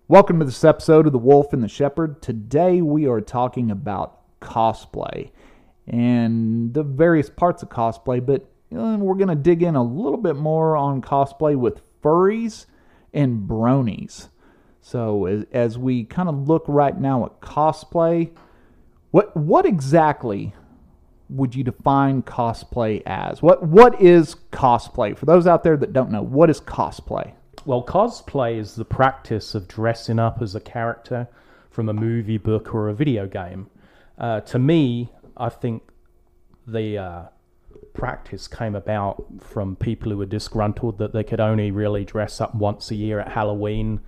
Welcome to this episode of The Wolf and the Shepherd. Today we are talking about cosplay and the various parts of cosplay, but we're going to dig in a little bit more on cosplay with furries and bronies. So as we kind of look right now at cosplay, what exactly would you define cosplay as? What is cosplay? For those out there that don't know, what is cosplay? Well, cosplay is the practice of dressing up as a character from a movie, book, or a video game. To me, I think the practice came about from people who were disgruntled that they could only really dress up once a year at Halloween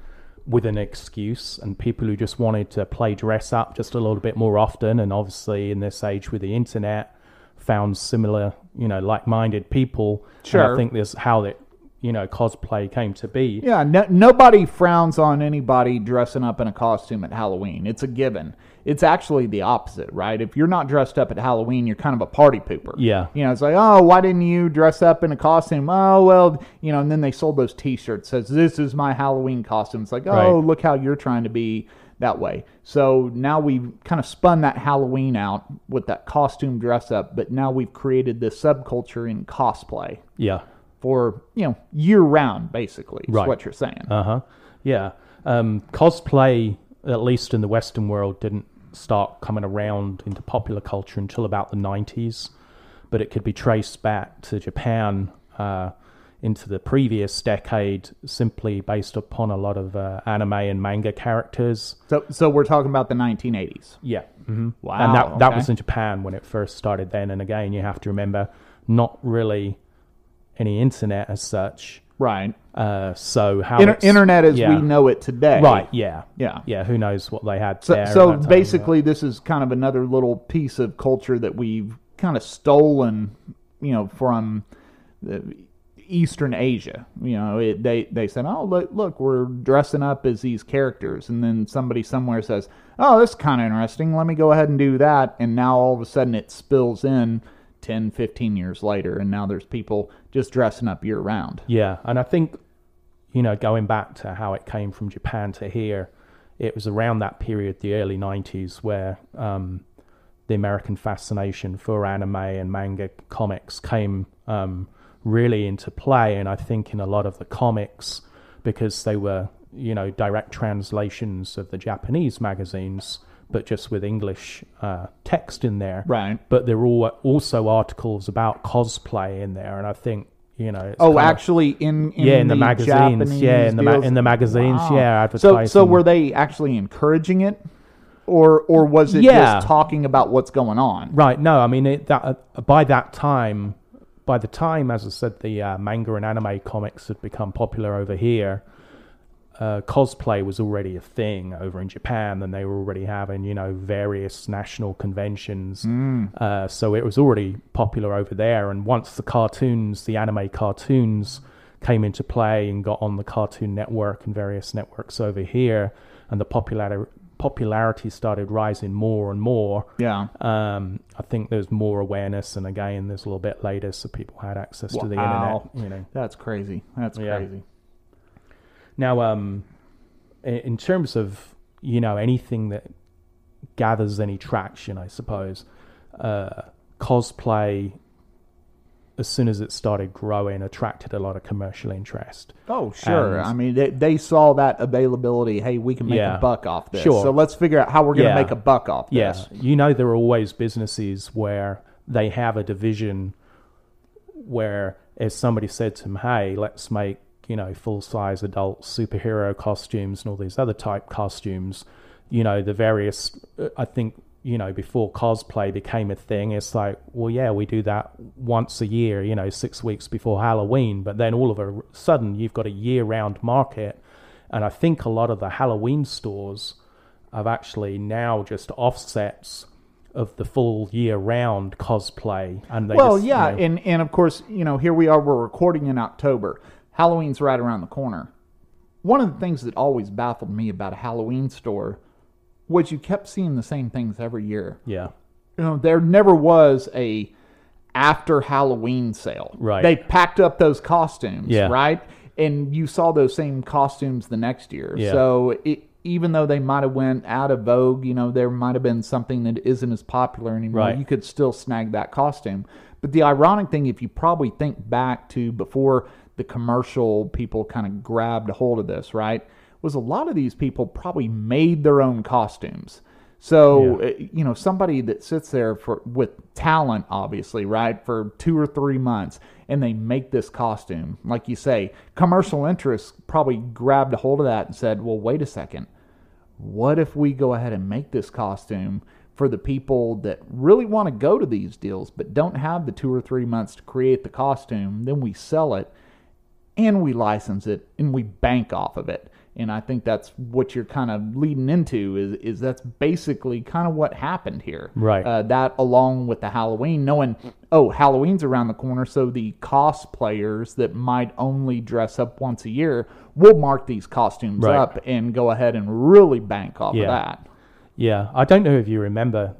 with an excuse, and people who just wanted to play dress up just a little bit more often, and obviously in this age with the internet, found similar, like-minded people. Sure. And I think this is how it cosplay came to be. Yeah, nobody frowns on anybody dressing up in a costume at Halloween. It's a given. It's actually the opposite, right? If you're not dressed up at Halloween, you're kind of a party pooper. Yeah. It's like, oh, why didn't you dress up in a costume? Oh, well, and then they sold those T-shirts that says, this is my Halloween costume. It's like, oh, Look how you're trying to be that way. So now we've kind of spun that Halloween out with that costume dress up, but now we've created this subculture in cosplay. Yeah. For, year-round, basically, is what you're saying. Uh-huh. Yeah. Cosplay, at least in the Western world, didn't start coming around into popular culture until about the 90s, but it could be traced back to Japan into the previous decade, simply based upon a lot of anime and manga characters. So we're talking about the 1980s? Yeah. Mm-hmm. Wow. And that was in Japan when it first started then, and again, you have to remember, not really any internet as such. Right. So how internet as we know it today. Right, yeah. Yeah. Yeah, who knows what they had there. So basically this is kind of another little piece of culture that we've kind of stolen, from Eastern Asia. They said, oh, look, we're dressing up as these characters. And then somebody somewhere says, oh, this is kind of interesting. Let me go ahead and do that. And now all of a sudden it spills in 10, 15 years later, and now there's people just dressing up year-round. Yeah, and I think, going back to how it came from Japan to here, it was around that period, the early 90s, where the American fascination for anime and manga comics came really into play, and I think in a lot of the comics, because they were, direct translations of the Japanese magazines, but just with English text in there. Right. But there were also articles about cosplay in there, and I think, it's actually in the magazines, Japanese in the magazines, wow. Advertising. So were they actually encouraging it, or was it just talking about what's going on? Right. No, I mean by the time, as I said, the manga and anime comics had become popular over here. Cosplay was already a thing over in Japan, and they were already having, various national conventions. So it was already popular over there. And once the anime cartoons came into play and got on the Cartoon Network and various networks over here, and the popularity started rising more and more. Yeah. I think there's more awareness, and again, there's a little bit later, so people had access to the internet. That's crazy. That's crazy. Now, in terms of, anything that gathers any traction, I suppose, cosplay, as soon as it started growing, attracted a lot of commercial interest. Oh, sure. I mean, they saw that availability. Hey, we can make a buck off this. Sure. So let's figure out how we're going to make a buck off this. Yeah. There are always businesses where they have a division where if somebody said to them, hey, let's make full-size adult superhero costumes and all these other type costumes, the various, I think, before cosplay became a thing, it's like, well, yeah, we do that once a year, 6 weeks before Halloween, but then all of a sudden you've got a year-round market, and I think a lot of the Halloween stores have actually now just offsets of the full year-round cosplay. And and of course, here we are, we're recording in October. Halloween's right around the corner. One of the things that always baffled me about a Halloween store was you kept seeing the same things every year. Yeah. There never was a after Halloween sale. Right. They packed up those costumes, right? and you saw those same costumes the next year. Yeah. So even though they might have went out of vogue, there might have been something that isn't as popular anymore. Right. You could still snag that costume. But the ironic thing, if you probably think back to before the commercial people kind of grabbed a hold of this, right, was a lot of these people probably made their own costumes. So, somebody that sits there with talent, obviously, right, for 2 or 3 months, and they make this costume, like you say, commercial interests probably grabbed a hold of that and said, well, wait a second, what if we go ahead and make this costume for the people that really want to go to these deals but don't have the 2 or 3 months to create the costume? Then we sell it, and we license it, and we bank off of it. And I think that's what you're kind of leading into is that's basically kind of what happened here. Right. That along with the Halloween, knowing, Halloween's around the corner, so the cosplayers that might only dress up once a year will mark these costumes up and go ahead and really bank off of that. Yeah. I don't know if you remember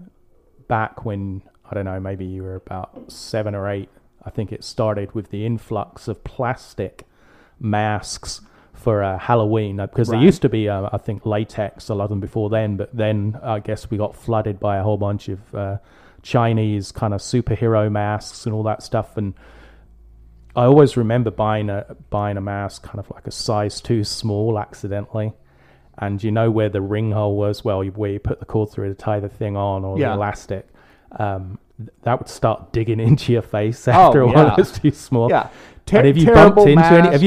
back when, I don't know, maybe you were about 7 or 8, I think it started with the influx of plastic masks for Halloween, because there used to be, I think, latex, a lot of them before then, but then I guess we got flooded by a whole bunch of Chinese kind of superhero masks and all that stuff. And I always remember buying a mask kind of like a size too small accidentally. And you know where the ring hole was? Well, where you put the cord through to tie the thing on, or the elastic. That would start digging into your face after a while. It's too small. Yeah. And have you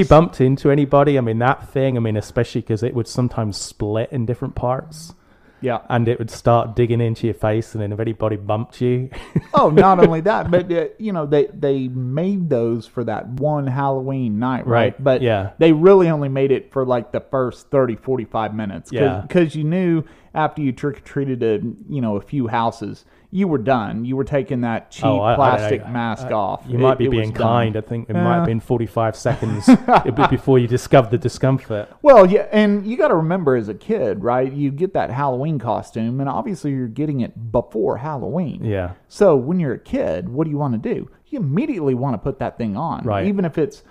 bumped into anybody? I mean, that thing, especially because it would sometimes split in different parts. Yeah. And it would start digging into your face, and then if anybody bumped you... not only that, but, they made those for that one Halloween night, right? But they really only made it for, like, the first 30, 45 minutes. Because you knew after you trick-or-treated a few houses, you were done. You were taking that cheap plastic mask off. You might be being kind. I think it might have been 45 seconds before you discovered the discomfort. Well, yeah, and you got to remember as a kid, right, you get that Halloween costume, and obviously you're getting it before Halloween. Yeah. So when you're a kid, what do you want to do? You immediately want to put that thing on. Right. Even if it's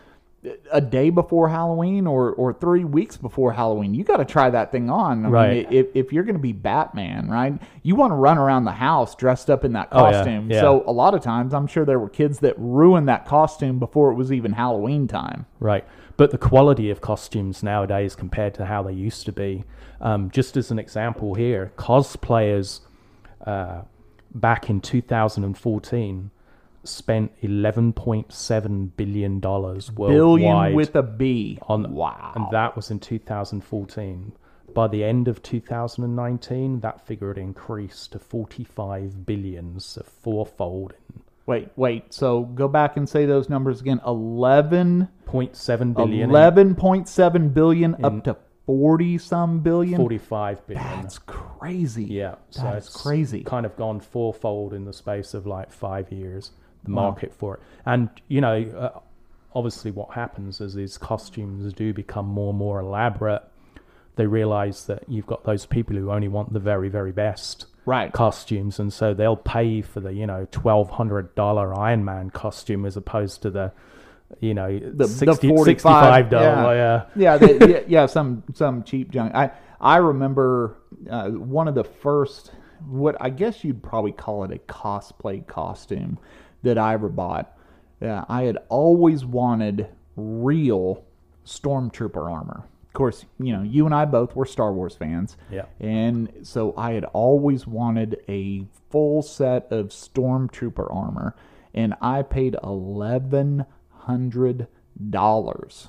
a day before Halloween or 3 weeks before Halloween, you got to try that thing on. I mean, if you're going to be Batman, right, you want to run around the house dressed up in that costume. So a lot of times, I'm sure there were kids that ruined that costume before it was even Halloween time. Right. But the quality of costumes nowadays compared to how they used to be, just as an example here, cosplayers back in 2014 spent $11.7 billion worldwide. Billion with a B. Wow. And that was in 2014. By the end of 2019, that figure had increased to 45 billion, so fourfold. Wait. So go back and say those numbers again. 11.7 billion. 11.7 billion up to 40-some billion? 45 billion. That's crazy. Yeah. So that's crazy. Kind of gone fourfold in the space of like 5 years. The market for it. And, obviously what happens is these costumes do become more and more elaborate. They realize that you've got those people who only want the very, very best costumes. And so they'll pay for the, $1,200 Iron Man costume as opposed to the, the $65. Some cheap junk. I remember one of the first, what I guess you'd probably call it a cosplay costume that I ever bought. I had always wanted real Stormtrooper armor. Of course, you and I both were Star Wars fans. Yeah. And so I had always wanted a full set of Stormtrooper armor, and I paid $1,100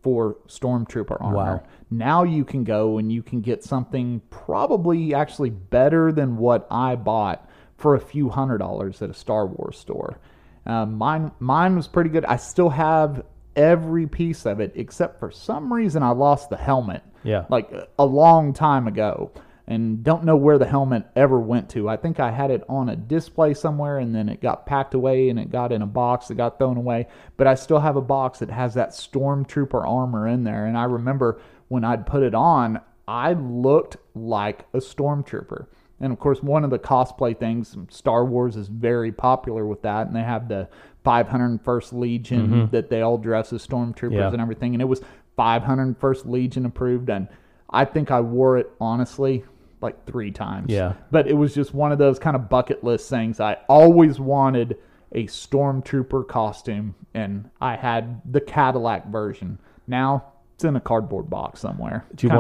for Stormtrooper armor. Wow. Now you can go and you can get something probably actually better than what I bought for a few $100s at a Star Wars store. Mine was pretty good. I still have every piece of it, except for some reason I lost the helmet. Yeah. Like a long time ago. And don't know where the helmet ever went to. I think I had it on a display somewhere, and then it got packed away, and it got in a box. It got thrown away. But I still have a box that has that Stormtrooper armor in there. And I remember when I'd put it on, I looked like a Stormtrooper. And of course, one of the cosplay things, Star Wars is very popular with that, and they have the 501st Legion that they all dress as stormtroopers and everything. And it was 501st Legion approved, and I think I wore it, honestly, like 3 times. Yeah. But it was just one of those kind of bucket list things. I always wanted a stormtrooper costume, and I had the Cadillac version. Now it's in a cardboard box somewhere. Do you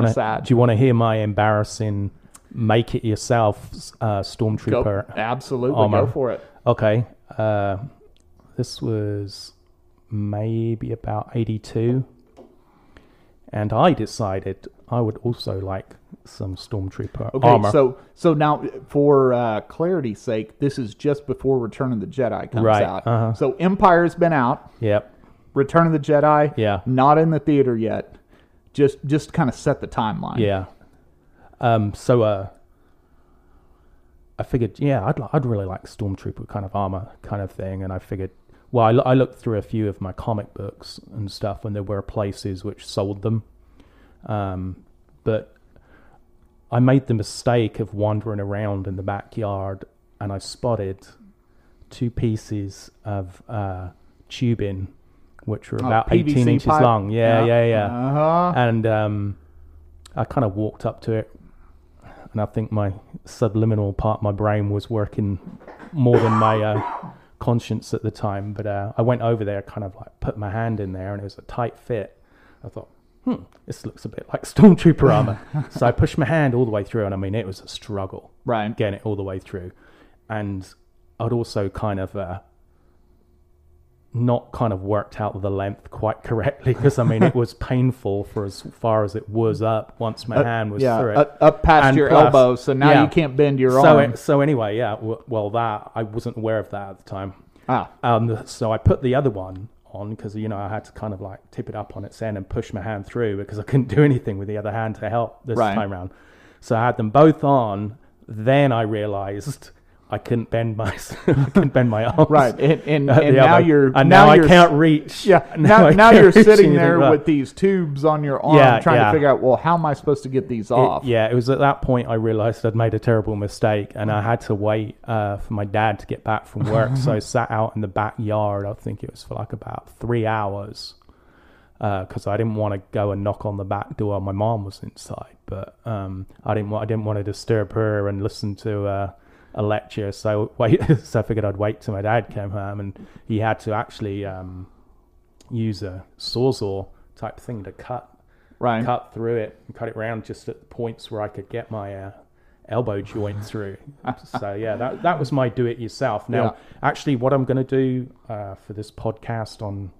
want to hear my embarrassing make it yourself stormtrooper? Absolutely, armor? Go for it. Okay. This was maybe about 82, and I decided I would also like some stormtrooper armor. So now, for clarity's sake, this is just before Return of the Jedi comes out. So Empire's been out. Yep. Return of the Jedi, not in the theater yet. Just kind of set the timeline. Yeah. So I figured, I'd really like stormtrooper kind of armor kind of thing, and I figured, well, I looked through a few of my comic books and stuff, and there were places which sold them, but I made the mistake of wandering around in the backyard, and I spotted 2 pieces of tubing, which were about PVC 18 inches pipe? long. Yeah. Uh-huh. And I kind of walked up to it, and I think my subliminal part of my brain was working more than my conscience at the time. But I went over there, kind of like put my hand in there, and it was a tight fit. I thought, this looks a bit like stormtrooper armor. So I pushed my hand all the way through, and I mean, it was a struggle getting it all the way through. And I'd also kind of not kind of worked out the length quite correctly, because I mean, it was painful for as far as it was up once my hand was through it. Up past and your elbow, so now you can't bend your arm. So anyway, that I wasn't aware of that at the time. So I put the other one on, because I had to kind of like tip it up on its end and push my hand through, because I couldn't do anything with the other hand to help this time around. So I had them both on. Then I realized I couldn't bend my arms. Right, and now I can't reach. Yeah, now you're sitting there with these tubes on your arm, trying to figure out, well, how am I supposed to get these off? It was at that point I realized I'd made a terrible mistake, and I had to wait for my dad to get back from work. So I sat out in the backyard. I think it was for like about 3 hours, because I didn't want to go and knock on the back door. My mom was inside, but I didn't want to disturb her and listen to a lecture, so I figured I'd wait till my dad came home, and he had to actually use a sawzall type thing to cut through it and cut it round just at the points where I could get my elbow joint through. So that was my do-it-yourself. Now, actually, what I'm going to do for this podcast on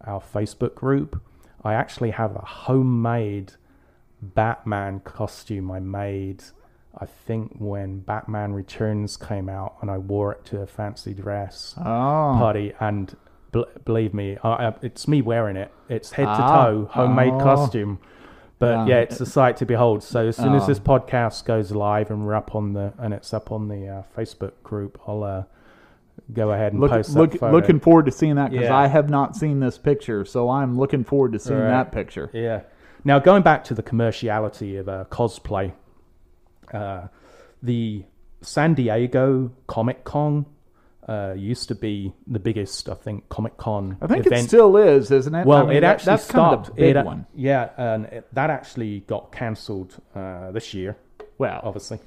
our Facebook group, I actually have a homemade Batman costume I made, I think, when Batman Returns came out, and I wore it to a fancy dress party. And believe me, it's me wearing it. It's head to toe, homemade costume. But it's a sight to behold. So as soon as this podcast goes live and it's up on the Facebook group, I'll go ahead and post that photo. Looking forward to seeing that, because I have not seen this picture, so I'm looking forward to seeing that picture. Yeah. Now, going back to the commerciality of cosplay, the San Diego Comic-Con used to be the biggest, I think, Comic-Con I think event. It still is, isn't it? Well, it actually that's stopped. Kind of the big one. Yeah, and that actually got cancelled this year. Well, obviously.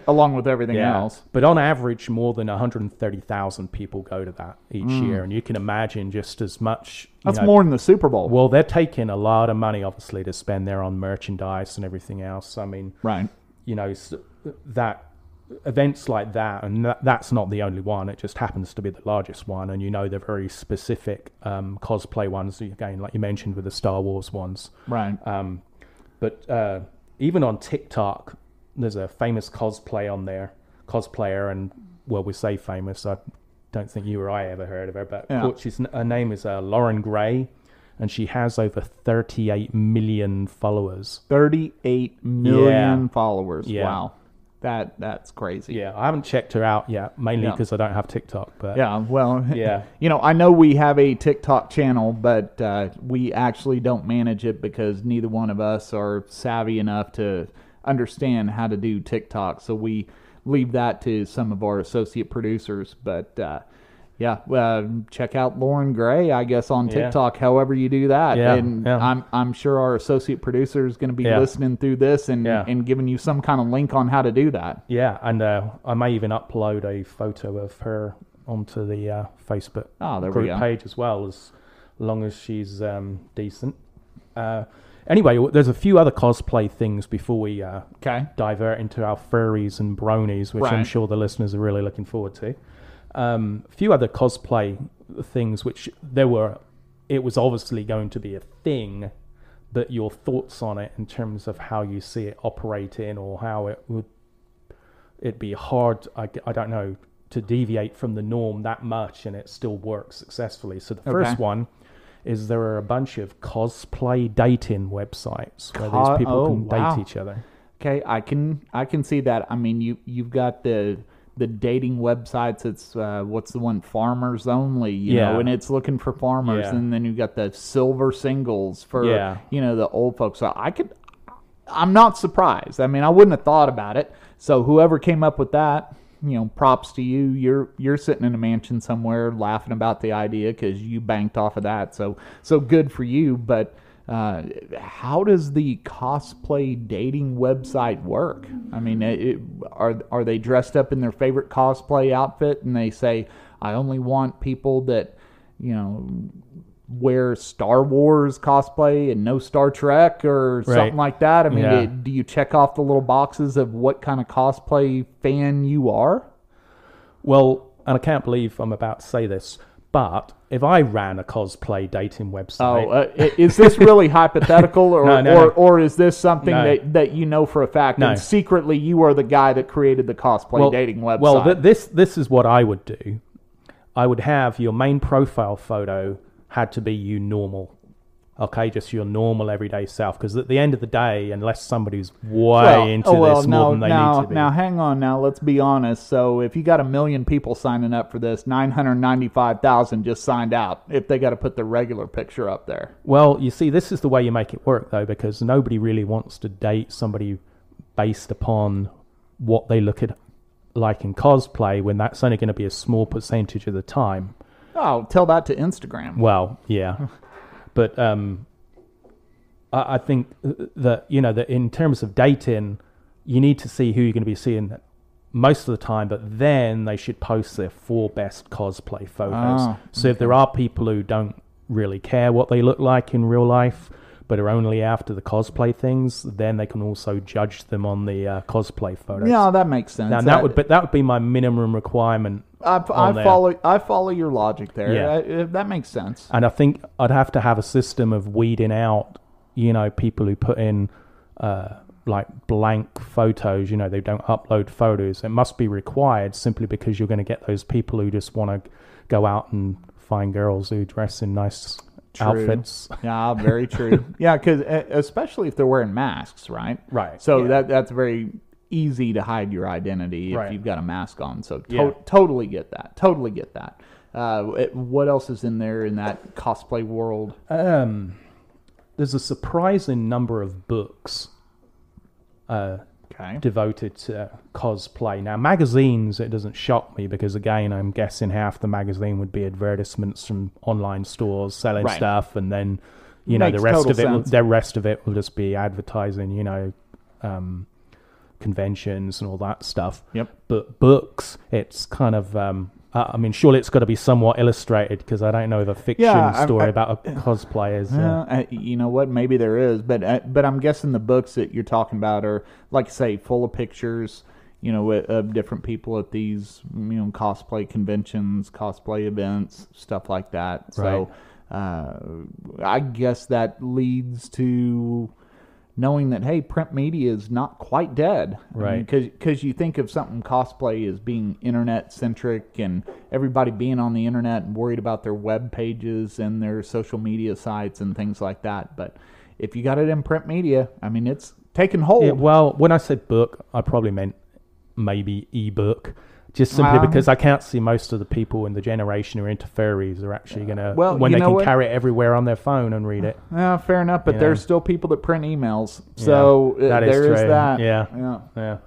Along with everything else. But on average, more than 130,000 people go to that each year. And you can imagine just as much. That's more than the Super Bowl. Well, they're taking a lot of money, obviously, to spend there on merchandise and everything else. I mean, that events like that, and that's not the only one. It just happens to be the largest one. And they're very specific cosplay ones, again, like you mentioned with the Star Wars ones. Right. But even on TikTok, there's a famous cosplayer, and well, we say famous. I don't think you or I ever heard of her, but her name is Lauren Gray, and she has over 38 million followers. 38 million followers. Yeah. Wow. That's crazy. Yeah, I haven't checked her out yet, mainly because I don't have TikTok. But I know we have a TikTok channel, but we actually don't manage it because neither one of us are savvy enough to understand how to do TikTok. So we leave that to some of our associate producers. But check out Lauren Gray, I guess, on TikTok. However you do that, and I'm sure our associate producer is going to be listening through this and giving you some kind of link on how to do that. Yeah, and I may even upload a photo of her onto the Facebook group page as well, as long as she's decent. Anyway, there's a few other cosplay things before we divert into our furries and bronies, which I'm sure the listeners are really looking forward to. A few other cosplay things, which it was obviously going to be a thing, but your thoughts on it in terms of how you see it operating, or how it'd be hard, I don't know, to deviate from the norm that much and it still works successfully. So the first one is there are a bunch of cosplay dating websites where these people can date each other. Okay, I can see that. I mean, you've got the dating websites. It's what's the one, Farmers Only, you know, and it's looking for farmers. And then you've got the silver singles for the old folks. So I'm not surprised. I mean, I wouldn't have thought about it. So whoever came up with that, props to you. You're sitting in a mansion somewhere laughing about the idea because you banked off of that. So good for you. But how does the cosplay dating website work? I mean, are they dressed up in their favorite cosplay outfit and they say, I only want people that, wear Star Wars cosplay and no Star Trek or something like that? I mean, do you check off the little boxes of what kind of cosplay fan you are? Well, and I can't believe I'm about to say this, but if I ran a cosplay dating website... is this really hypothetical, or is this something that you know for a fact, and secretly you are the guy that created the cosplay dating website? Well, this is what I would do. I would have your main profile photo had to be you normal. Okay, just your normal everyday self. Because at the end of the day, unless somebody's way into this more than they need to be. Now, hang on. Now, let's be honest. So, if you got 1 million people signing up for this, 995,000 just signed out if they got to put the regular picture up there. Well, you see, this is the way you make it work, though, because nobody really wants to date somebody based upon what they look at like in cosplay, when that's only going to be a small percentage of the time. Oh, tell that to Instagram. Well, yeah. But I think that, that in terms of dating, you need to see who you're going to be seeing most of the time, but then they should post their 4 best cosplay photos. So if there are people who don't really care what they look like in real life, but are only after the cosplay things, then they can also judge them on the cosplay photos. Yeah, that makes sense. Now, that would be my minimum requirement. I follow your logic there. Yeah. That makes sense. And I think I'd have to have a system of weeding out, people who put in like blank photos. They don't upload photos. It must be required simply because you're going to get those people who just want to go out and find girls who dress in nice outfits. Yeah, very true. Yeah, because especially if they're wearing masks, right? Right. So that's very easy to hide your identity if you've got a mask on. So totally get that. Totally get that. What else is in there in that cosplay world? There's a surprising number of books devoted to cosplay. Now, magazines, it doesn't shock me because, again, I'm guessing half the magazine would be advertisements from online stores selling stuff, and then the rest of it will just be advertising. Conventions and all that stuff. Yep. But books, it's kind of surely it's got to be somewhat illustrated, because I don't know if a fiction story about a cosplay is. You know what? Maybe there is, but I'm guessing the books that you're talking about are, like I say, full of pictures, of different people at these, cosplay conventions, cosplay events, stuff like that. Right. So I guess that leads to knowing that, hey, print media is not quite dead. Right. Because you think of something cosplay as being internet-centric and everybody being on the internet and worried about their web pages and their social media sites and things like that. But if you got it in print media, it's taken hold. Yeah, well, when I said book, I probably meant maybe e-book. Just simply because I can't see most of the people in the generation who are into furries are actually going to, when they can carry it everywhere on their phone and read it. Fair enough, but there's still people that print emails. So there is that. Yeah.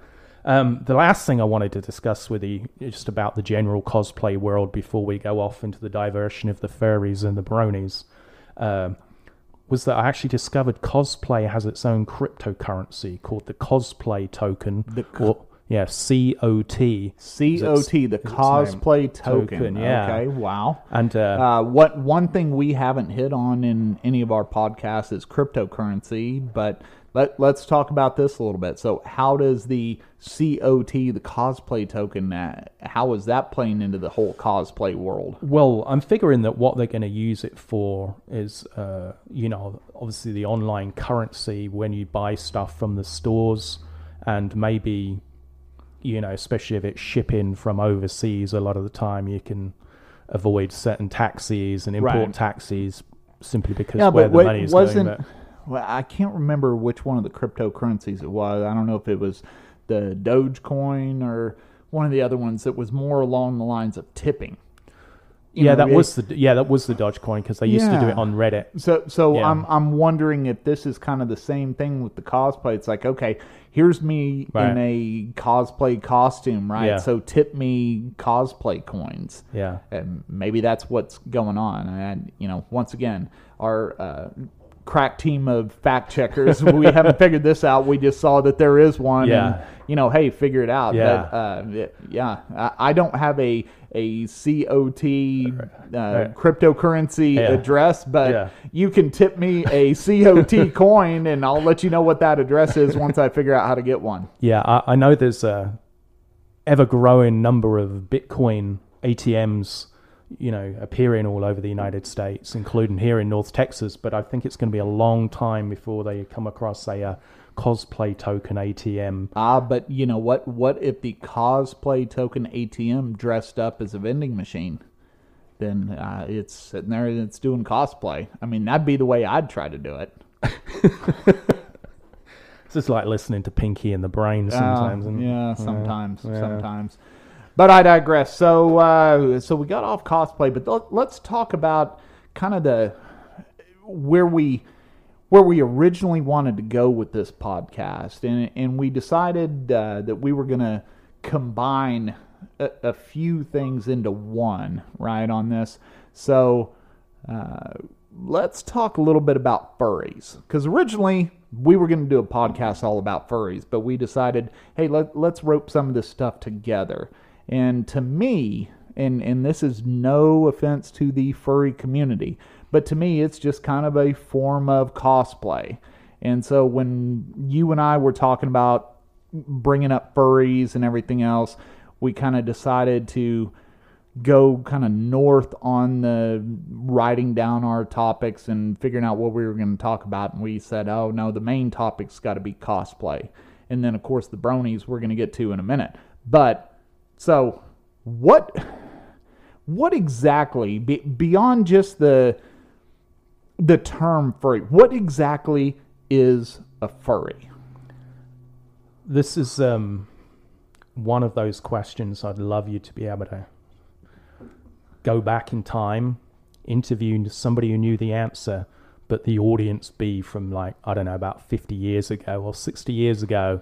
The last thing I wanted to discuss with you, just about the general cosplay world before we go off into the diversion of the furries and the bronies, was that I actually discovered cosplay has its own cryptocurrency called the Cosplay token. COT. COT, the Cosplay token. Yeah. Okay, wow. And what one thing we haven't hit on in any of our podcasts is cryptocurrency, but let's talk about this a little bit. So how does the COT, the Cosplay token, how is that playing into the whole cosplay world? Well, I'm figuring that what they're going to use it for is, obviously the online currency when you buy stuff from the stores, and maybe, especially if it's shipping from overseas, a lot of the time you can avoid certain taxes and import taxes simply because where the money is going. Well, I can't remember which one of the cryptocurrencies it was. I don't know if it was the Dogecoin or one of the other ones that was more along the lines of tipping. That was the Dogecoin, because they used to do it on Reddit. So I'm wondering if this is kind of the same thing with the cosplay. It's like, okay, here's me in a cosplay costume, right? Yeah. So tip me cosplay coins. Yeah. And maybe that's what's going on. And once again, our crack team of fact checkers, we haven't figured this out. We just saw that there is one, and hey, figure it out. Yeah. But, I don't have a COT cryptocurrency address, but you can tip me a COT coin, and I'll let you know what that address is once I figure out how to get one. Yeah, I know there's a ever-growing number of Bitcoin ATMs appearing all over the United States, including here in North Texas, but I think it's going to be a long time before they come across a cosplay token ATM. But you know what? What if the cosplay token ATM dressed up as a vending machine? Then it's sitting there and it's doing cosplay. I mean, that'd be the way I'd try to do it. It's just like listening to Pinky and the Brain sometimes. Sometimes. But I digress. So we got off cosplay, but let's talk about kind of where we originally wanted to go with this podcast, and we decided that we were going to combine a few things into one, right, on this. So let's talk a little bit about furries, because originally we were going to do a podcast all about furries, but we decided, hey, let's rope some of this stuff together. And to me, and this is no offense to the furry community, but to me, it's just kind of a form of cosplay. And so when you and I were talking about bringing up furries and everything else, we kind of decided to go kind of north on the writing down our topics and figuring out what we were going to talk about. And we said, oh, no, the main topic's got to be cosplay. And then, of course, the bronies we're going to get to in a minute. But so what exactly, beyond just the term furry, what exactly is a furry? This is one of those questions I'd love you to be able to go back in time, interview somebody who knew the answer, but the audience be from about 50 years ago or 60 years ago.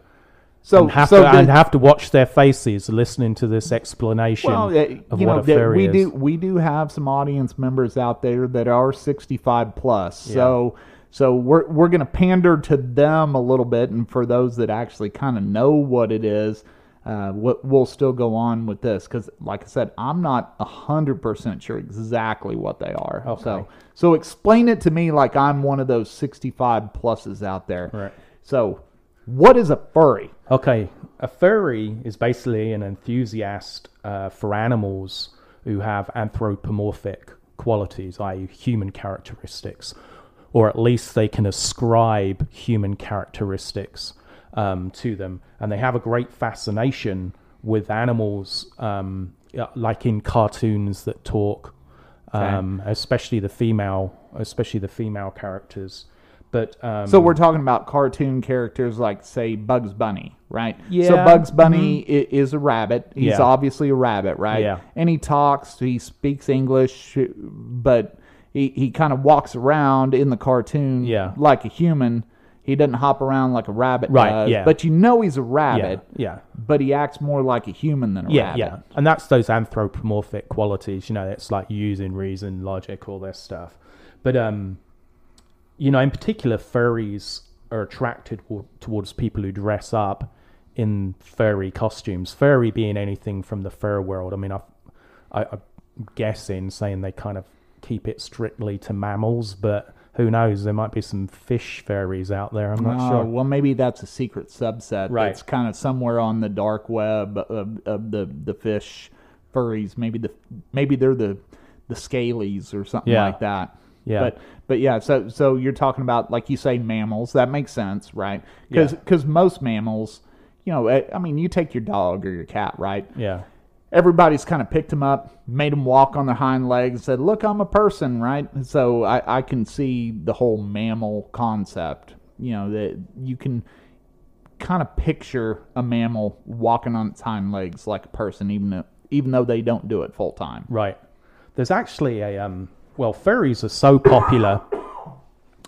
And have to watch their faces listening to this explanation of what a furry is. We do have some audience members out there that are 65 plus. Yeah. So we're going to pander to them a little bit, and for those that actually kind of know what it is, we'll still go on with this, because, like I said, I'm not 100% sure exactly what they are. Okay. So explain it to me like I'm one of those 65 pluses out there. Right. So what is a furry? Okay, a furry is basically an enthusiast for animals who have anthropomorphic qualities, i.e. human characteristics, or at least they can ascribe human characteristics to them. And they have a great fascination with animals, like in cartoons that talk, especially the female characters. But so we're talking about cartoon characters like, say, Bugs Bunny, right? Yeah. So Bugs Bunny is a rabbit. He's obviously a rabbit, right? Yeah. And he talks, he speaks English, but he kind of walks around in the cartoon like a human. He doesn't hop around like a rabbit Right, does. yeah. But you know he's a rabbit. Yeah. But he acts more like a human than a rabbit. Yeah. And that's those anthropomorphic qualities, it's like using reason, logic, all this stuff. But, in particular, furries are attracted towards people who dress up in furry costumes. Furry being anything from the fur world. I mean, I'm guessing saying they kind of keep it strictly to mammals, but who knows? There might be some fish furries out there. I'm not sure. Well, maybe that's a secret subset. Right. That's kind of somewhere on the dark web of the fish furries. Maybe they're the scalies or something like that. Yeah. But yeah. So you're talking about, like you say, mammals. That makes sense, right? Because most mammals, I mean, you take your dog or your cat, right? Yeah. Everybody's kind of picked them up, made them walk on their hind legs, said, look, I'm a person, right? So I can see the whole mammal concept, that you can kind of picture a mammal walking on its hind legs like a person, even though they don't do it full time. Right. There's actually furries are so popular,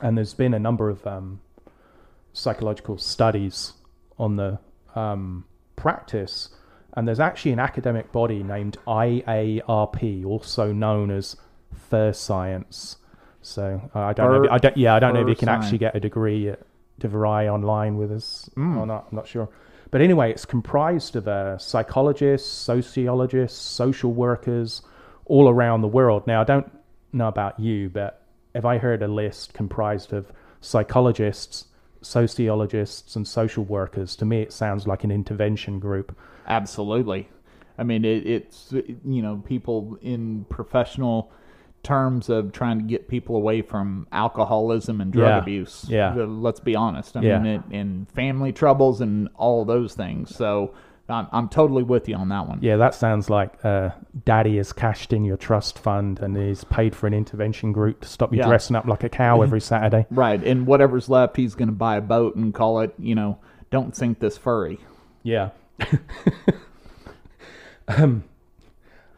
and there's been a number of psychological studies on the practice. And there's actually an academic body named IARP, also known as Fur Science. So I don't know if you can actually get a degree at DeVry online with us or not. I'm not sure. But anyway, it's comprised of psychologists, sociologists, social workers all around the world. Now, I don't know about you, but if I heard a list comprised of psychologists, sociologists, and social workers, to me it sounds like an intervention group. Absolutely. I mean, it's people in professional terms of trying to get people away from alcoholism and drug abuse. Yeah. Let's be honest. I mean, and family troubles and all those things. So I'm totally with you on that one. Yeah, that sounds like Daddy has cashed in your trust fund and he's paid for an intervention group to stop you dressing up like a cow every Saturday. Right. And whatever's left, he's going to buy a boat and call it, Don't Sink This Furry. Yeah.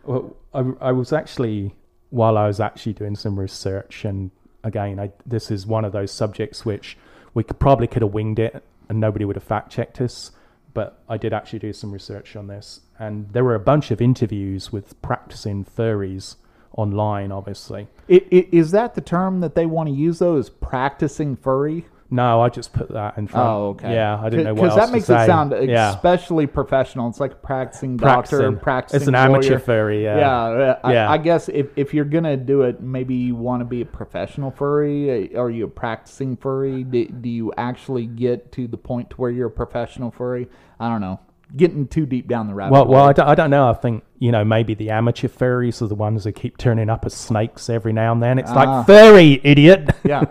Well, I was actually, while I was actually doing some research, and again, this is one of those subjects which we could have winged it and nobody would have fact checked us, but I did actually do some research on this, and there were a bunch of interviews with practicing furries online, obviously. Is that the term that they want to use, though, is practicing furry? No, I just put that in front. Oh, okay. Yeah, I didn't know what else that makes to say. it sound especially professional. It's like a practicing doctor, practicing It's an lawyer. amateur furry, yeah. I guess if you're going to do it, maybe you want to be a professional furry. Are you a practicing furry? Do you actually get to the point to where you're a professional furry? I don't know. Getting too deep down the rabbit hole. Well, I don't know. I think, maybe the amateur furries are the ones that keep turning up as snakes every now and then. It's like, furry, idiot. Yeah.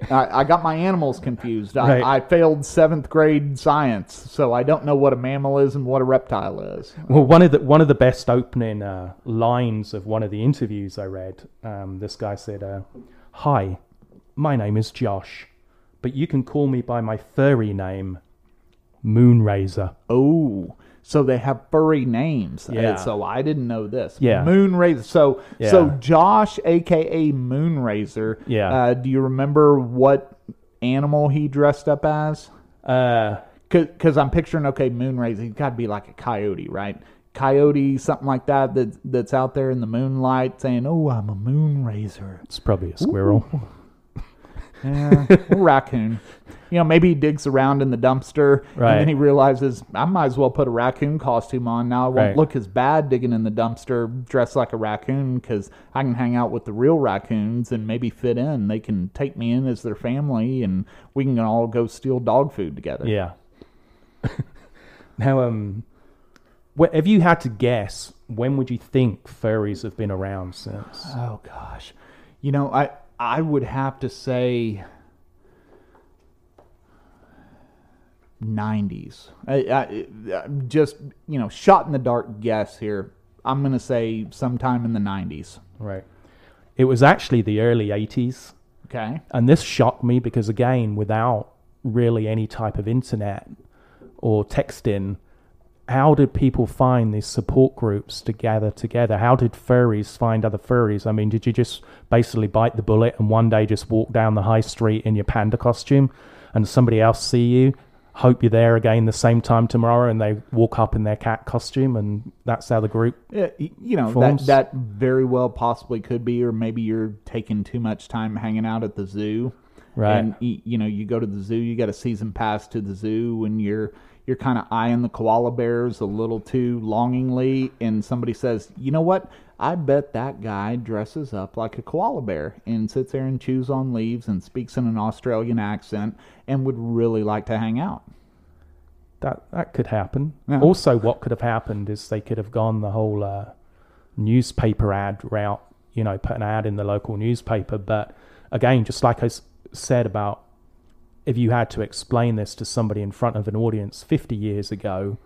I got my animals confused. Right. I failed 7th grade science, so I don't know what a mammal is and what a reptile is. Well, one of the best opening lines of one of the interviews I read, this guy said, "Hi, my name is Josh, but you can call me by my furry name, Moonrazer." Oh, so they have furry names. Yeah. So I didn't know this. Yeah. Moonrazer. So Josh, a.k.a. Moonrazer. Yeah. Do you remember what animal he dressed up as? Because I'm picturing, Moonrazer. He's got to be like a coyote, right? Coyote, something like that's out there in the moonlight saying, "Oh, I'm a Moonrazer." It's probably a squirrel. Yeah, or raccoon. Maybe he digs around in the dumpster, right, and then he realizes, I might as well put a raccoon costume on. Now I won't look as bad digging in the dumpster dressed like a raccoon, because I can hang out with the real raccoons and maybe fit in. They can take me in as their family, and we can all go steal dog food together. Yeah. Now, if you had to guess, when would you think furries have been around since? Oh, gosh. I would have to say 90s. I just, shot in the dark guess here. I'm going to say sometime in the 90s. Right. It was actually the early 80s. Okay. And this shocked me because, again, without really any type of internet or texting, how did people find these support groups to gather together? How did furries find other furries? I mean, did you just basically bite the bullet and one day just walk down the high street in your panda costume? and somebody else see you, hope you're there again the same time tomorrow, and they walk up in their cat costume, and that's how the group forms. that very well possibly could be, or maybe you're taking too much time hanging out at the zoo. Right. And, you go to the zoo, you got a season pass to the zoo, and you're kind of eyeing the koala bears a little too longingly, and somebody says, you know what? I bet that guy dresses up like a koala bear and sits there and chews on leaves and speaks in an Australian accent and would really like to hang out. That could happen. Yeah. Also, what could have happened is they could have gone the whole newspaper ad route, put an ad in the local newspaper. But again, just like I said about if you had to explain this to somebody in front of an audience 50 years ago,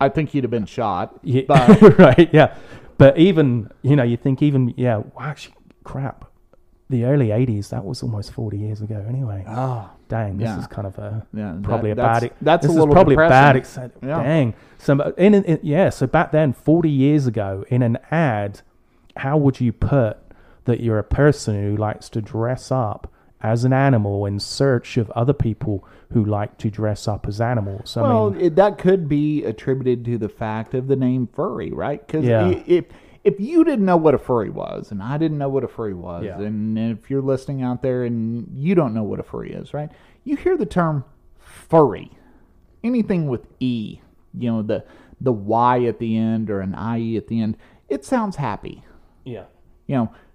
I think you'd have been shot. Yeah, but right, yeah. But even, you think actually, crap. The early 80s, that was almost 40 years ago anyway. Oh, dang, this yeah. is kind of probably bad. That's this a little is probably depressing. bad. Yeah. Dang. So back then, 40 years ago, in an ad, how would you put that you're a person who likes to dress up as an animal in search of other people who like to dress up as animals? That could be attributed to the fact of the name furry, right? Because if you didn't know what a furry was, and I didn't know what a furry was, and if you're listening out there and you don't know what a furry is, right? You hear the term furry, anything with E, the Y at the end or an IE at the end, it sounds happy. Yeah.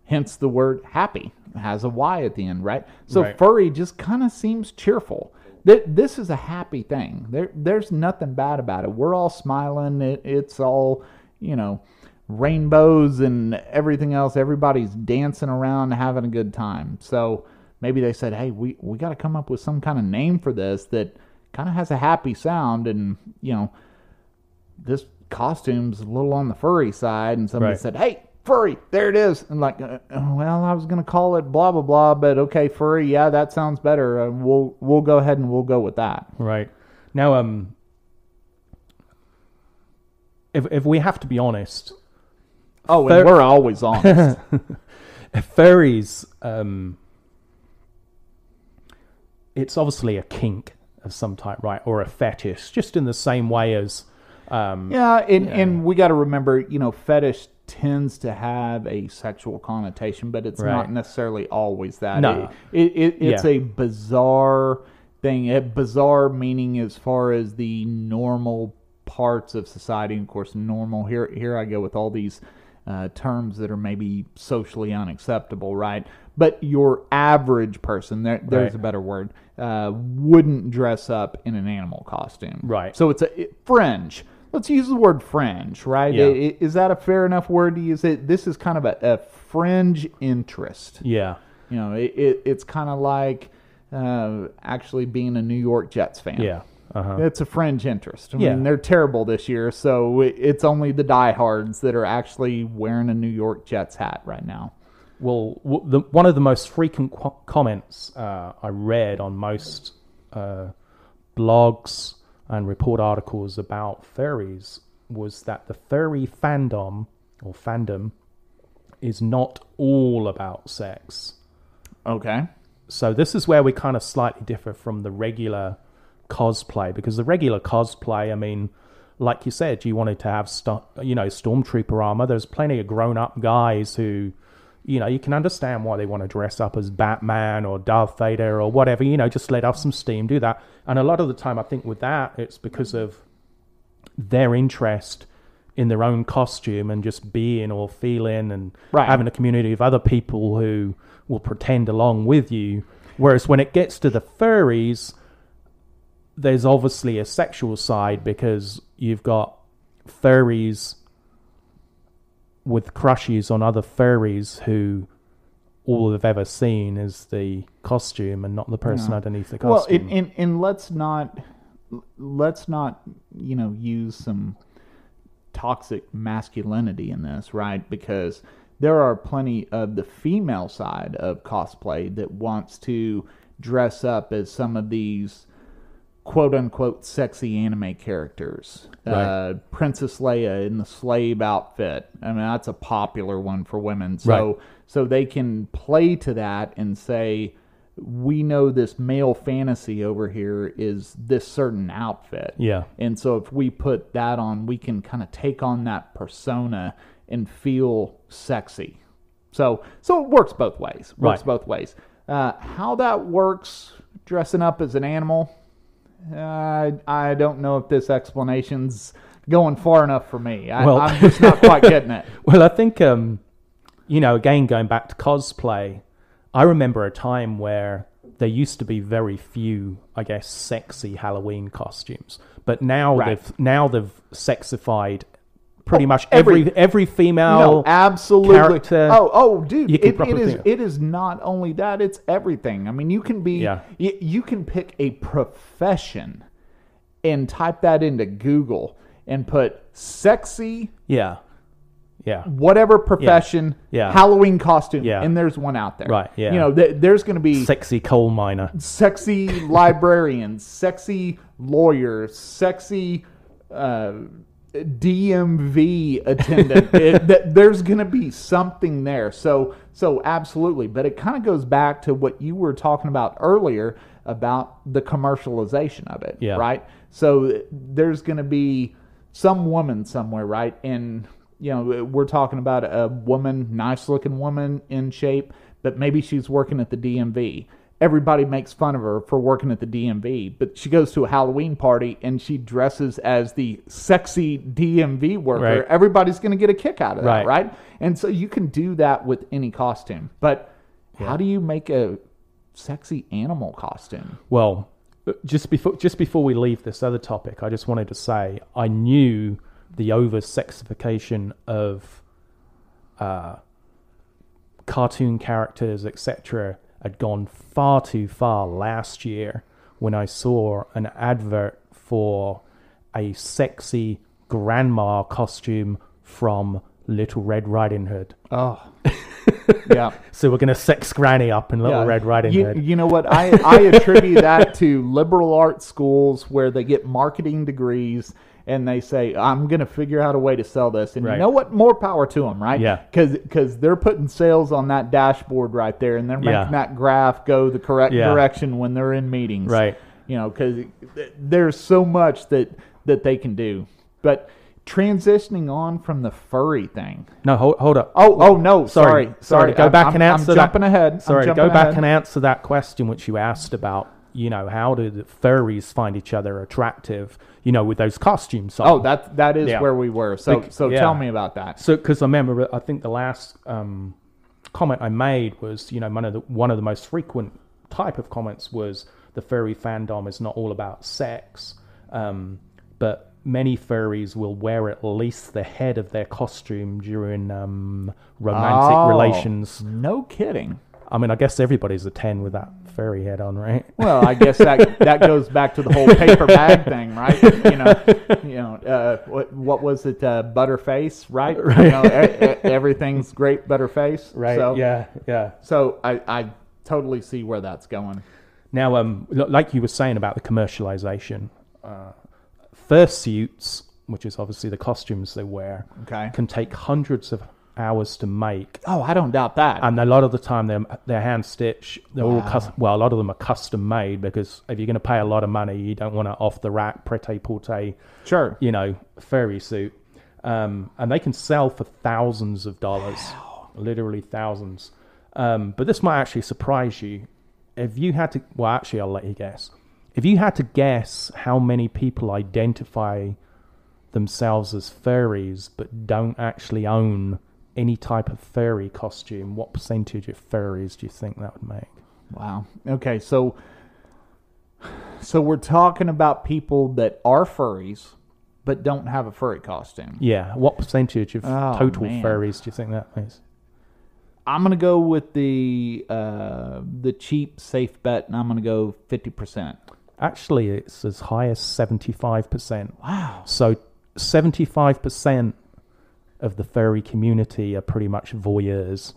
Hence the word happy. It has a Y at the end, right? So furry just kind of seems cheerful. This is a happy thing. There's nothing bad about it. We're all smiling. It's all, rainbows and everything else. Everybody's dancing around, having a good time. So maybe they said, hey, we got to come up with some kind of name for this that kind of has a happy sound. And, this costume's a little on the furry side. And somebody said, hey, furry, there it is. And I was going to call it blah, blah, blah, but okay, furry, yeah, that sounds better. We'll go ahead and we'll go with that. Right. Now, if we have to be honest... Oh, and we're always honest. Furries, it's obviously a kink of some type, right? Or a fetish, just in the same way as... and we got to remember, fetish tends to have a sexual connotation, but it's not necessarily always that. No. It's a bizarre thing. Bizarre meaning as far as the normal parts of society. And of course, normal, here I go with all these terms that are maybe socially unacceptable, right? But your average person, there's a better word, wouldn't dress up in an animal costume. Right. So it's a fringe. Let's use the word fringe, right? Yeah. Is that a fair enough word to use? This is kind of a fringe interest. Yeah. It's kind of like actually being a New York Jets fan. Yeah. Uh-huh. It's a fringe interest. I mean, they're terrible this year, so it's only the diehards that are actually wearing a New York Jets hat right now. Well, one of the most frequent comments I read on most blogs and report articles about furries was that the furry fandom is not all about sex. Okay. So this is where we kind of slightly differ from the regular cosplay, because the regular cosplay, I mean, like you said, you wanted to have stormtrooper armor. There's plenty of grown-up guys who, you can understand why they want to dress up as Batman or Darth Vader or whatever, just let off some steam, do that. And a lot of the time, I think with that, it's because of their interest in their own costume and just being or feeling and having a community of other people who will pretend along with you. Whereas when it gets to the furries, there's obviously a sexual side, because you've got furries with crushes on other furries who all they've ever seen is the costume and not the person underneath the costume. Well, and let's not use some toxic masculinity in this, right? Because there are plenty of the female side of cosplay that wants to dress up as some of these quote-unquote sexy anime characters. Princess Leia in the slave outfit. I mean, that's a popular one for women. So they can play to that and say, we know this male fantasy over here is this certain outfit. Yeah. And so if we put that on, we can kind of take on that persona and feel sexy. So it works both ways. How that works dressing up as an animal, I don't know if this explanation's going far enough for me. I'm just not quite getting it. Well, I think, again, going back to cosplay, I remember a time where there used to be very few, I guess, sexy Halloween costumes. But now they've sexified pretty much every female absolutely character. Dude, it is not only that, it's everything. I mean, you can be you can pick a profession and type that into Google and put sexy whatever profession Halloween costume, and there's one out there. Right, yeah. You know, there's going to be sexy coal miner, sexy librarian, sexy lawyer, sexy DMV attendant. There's going to be something there. So absolutely. But it kind of goes back to what you were talking about earlier about the commercialization of it, right? So there's going to be some woman somewhere, right? And, we're talking about a woman, nice-looking woman in shape, but maybe she's working at the DMV. Everybody makes fun of her for working at the DMV, but she goes to a Halloween party and she dresses as the sexy DMV worker. Right. Everybody's going to get a kick out of that, right? And so you can do that with any costume. But how do you make a sexy animal costume? Well, just before we leave this other topic, I just wanted to say I knew the over-sexification of cartoon characters, etc., had gone far too far last year when I saw an advert for a sexy grandma costume from Little Red Riding Hood. Oh, yeah. So we're going to sex Granny up in Little Red Riding Hood. You know what? I attribute that to liberal arts schools where they get marketing degrees and they say, I'm going to figure out a way to sell this. And you know what? More power to them, right? Yeah. Because they're putting sales on that dashboard right there, and they're making that graph go the correct direction when they're in meetings. Right. Because there's so much that they can do. But transitioning on from the furry thing. No, hold up. Oh no, sorry. Go back and answer that. I'm jumping ahead. Go back and answer that question which you asked about, how do the furries find each other attractive, with those costumes on. Oh, that is where we were. So tell me about that. So, because I remember, I think the last comment I made was, one of the most frequent type of comments was the furry fandom is not all about sex, but many furries will wear at least the head of their costume during romantic relations. No kidding. I mean, I guess everybody's a 10 with that furry head on, right? Well, I guess that goes back to the whole paper bag thing, right? What was it? Butterface, right? Everything's great, Butterface. Right. So, yeah. So I totally see where that's going. Now, like you were saying about the commercialization, fursuits, which is obviously the costumes they wear, can take hundreds of hours to make. Oh, I don't doubt that. And a lot of the time they're hand stitched. They're all a lot of them are custom made, because if you're going to pay a lot of money, you don't want an off the rack prêt-à-porter, furry suit. And they can sell for thousands of dollars, literally thousands. But this might actually surprise you. If you had to, I'll let you guess. If you had to guess how many people identify themselves as furries but don't actually own any type of furry costume, what percentage of furries do you think that would make? Wow. Okay, so we're talking about people that are furries but don't have a furry costume. Yeah. What percentage of total furries do you think that is? I'm going to go with the cheap, safe bet, and I'm going to go 50%. Actually, it's as high as 75%. Wow. So 75% of the furry community are pretty much voyeurs.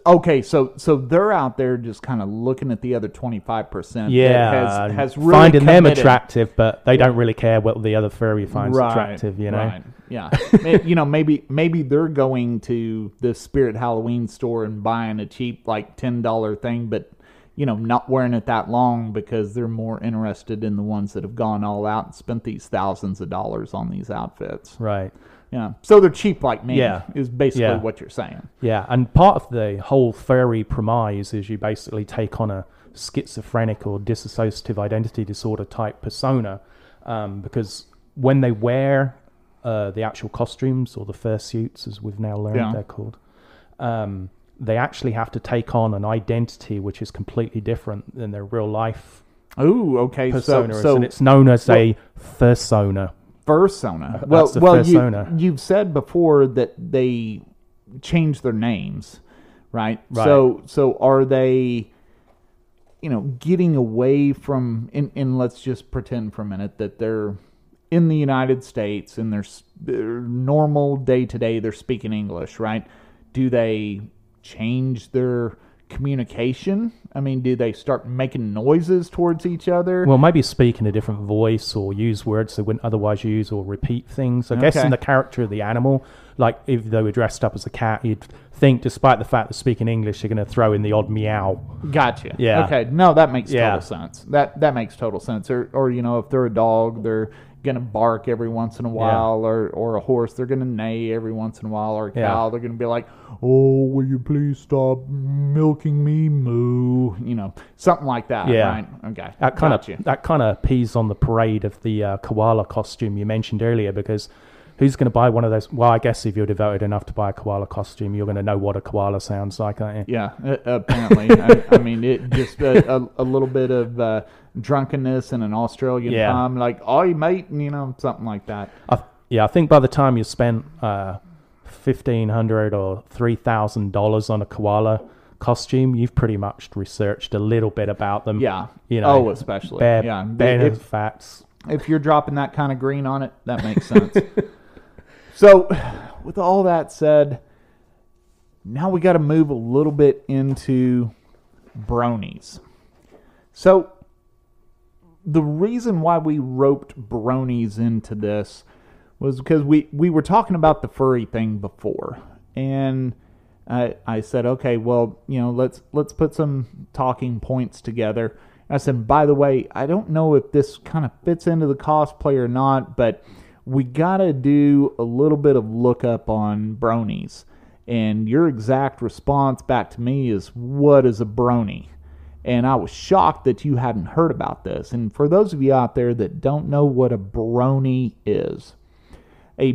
Okay, so they're out there just kind of looking at the other 25%. Yeah, that has really finding them attractive, but they don't really care what the other furry finds attractive. Right. Yeah. maybe they're going to the Spirit Halloween store and buying a cheap $10 thing, but not wearing it that long because they're more interested in the ones that have gone all out and spent these thousands of dollars on these outfits. Right. Yeah. So they're cheap like me, Yeah. is basically Yeah. what you're saying. Yeah, and part of the whole furry premise is you basically take on a schizophrenic or dissociative identity disorder type persona, because when they wear the actual costumes or the fursuits, as we've now learned they're called, they actually have to take on an identity which is completely different than their real life okay. persona So and it's known as a fursona. Fursona. That's the fursona. You've said before that they change their names, right? Right. So are they, getting away from? And let's just pretend for a minute that they're in the United States and they're normal day to day. They're speaking English, right? Do they change their communication? I mean, do they start making noises towards each other? Well, maybe speak in a different voice or use words they wouldn't otherwise use or repeat things. I guess in the character of the animal, like if they were dressed up as a cat, you'd think, despite the fact they're speaking English, they're going to throw in the odd meow. Gotcha. Yeah. Okay. No, that makes total sense. That makes total sense. Or if they're a dog, they're going to bark every once in a while, or a horse, they're going to neigh every once in a while, or a cow, they're going to be like, oh, will you please stop milking me, moo, something like that, right? Okay, That kind of peas on the parade of the koala costume you mentioned earlier, because who's going to buy one of those? Well, I guess if you're devoted enough to buy a koala costume, you're going to know what a koala sounds like, aren't you? Yeah, apparently. I mean, it just a little bit of drunkenness and an Australian palm, like, oi, mate, something like that. I think by the time you spent $1,500 or $3,000 on a koala costume, you've pretty much researched a little bit about them. Yeah. Especially. Bare facts. If you're dropping that kind of green on it, that makes sense. So, with all that said, now we got to move a little bit into bronies. So, the reason why we roped bronies into this was because we were talking about the furry thing before, and I said, okay, well, let's put some talking points together. I said, by the way, I don't know if this kind of fits into the cosplay or not, but we got to do a little bit of lookup on bronies. And your exact response back to me is, what is a brony? And I was shocked that you hadn't heard about this. And for those of you out there that don't know what a brony is a